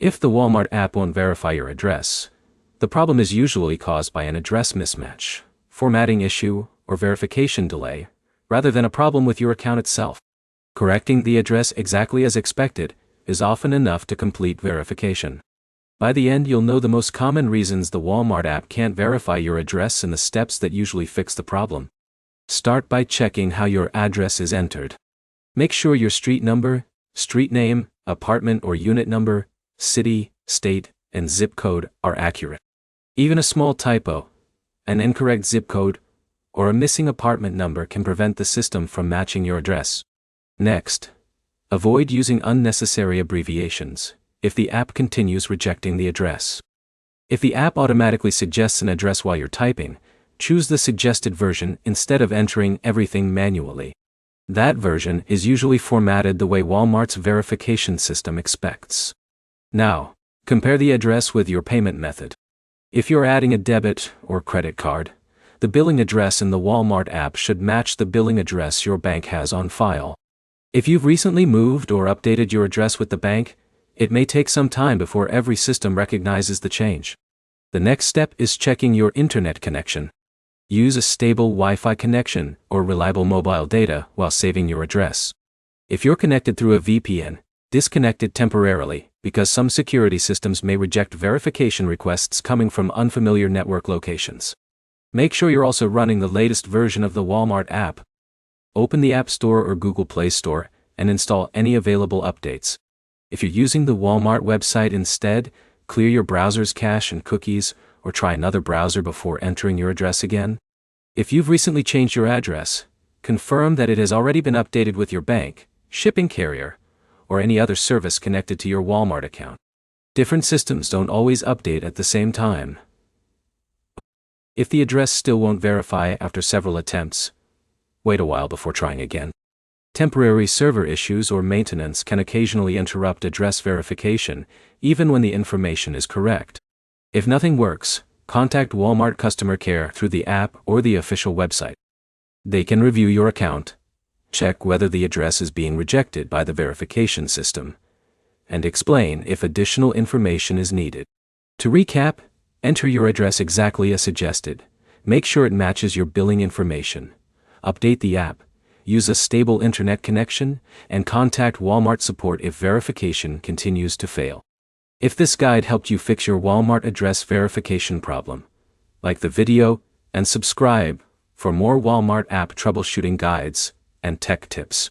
If the Walmart app won't verify your address, the problem is usually caused by an address mismatch, formatting issue, or verification delay, rather than a problem with your account itself. Correcting the address exactly as expected is often enough to complete verification. By the end, you'll know the most common reasons the Walmart app can't verify your address and the steps that usually fix the problem. Start by checking how your address is entered. Make sure your street number, street name, apartment or unit number, city, state, and zip code are accurate. Even a small typo, an incorrect zip code, or a missing apartment number can prevent the system from matching your address. Next, avoid using unnecessary abbreviations if the app continues rejecting the address. If the app automatically suggests an address while you're typing, choose the suggested version instead of entering everything manually. That version is usually formatted the way Walmart's verification system expects. Now, compare the address with your payment method. If you're adding a debit or credit card, the billing address in the Walmart app should match the billing address your bank has on file. If you've recently moved or updated your address with the bank, it may take some time before every system recognizes the change. The next step is checking your internet connection. Use a stable Wi-Fi connection or reliable mobile data while saving your address. If you're connected through a VPN, disconnect it temporarily, because some security systems may reject verification requests coming from unfamiliar network locations. Make sure you're also running the latest version of the Walmart app. Open the App Store or Google Play Store and install any available updates. If you're using the Walmart website instead, clear your browser's cache and cookies, or try another browser before entering your address again. If you've recently changed your address, confirm that it has already been updated with your bank, shipping carrier, or any other service connected to your Walmart account. Different systems don't always update at the same time. If the address still won't verify after several attempts, wait a while before trying again. Temporary server issues or maintenance can occasionally interrupt address verification, even when the information is correct. If nothing works, contact Walmart customer care through the app or the official website. They can review your account, check whether the address is being rejected by the verification system, and explain if additional information is needed. To recap, enter your address exactly as suggested. Make sure it matches your billing information. Update the app. Use a stable internet connection, and contact Walmart support if verification continues to fail. If this guide helped you fix your Walmart address verification problem, like the video and subscribe for more Walmart app troubleshooting guides and tech tips.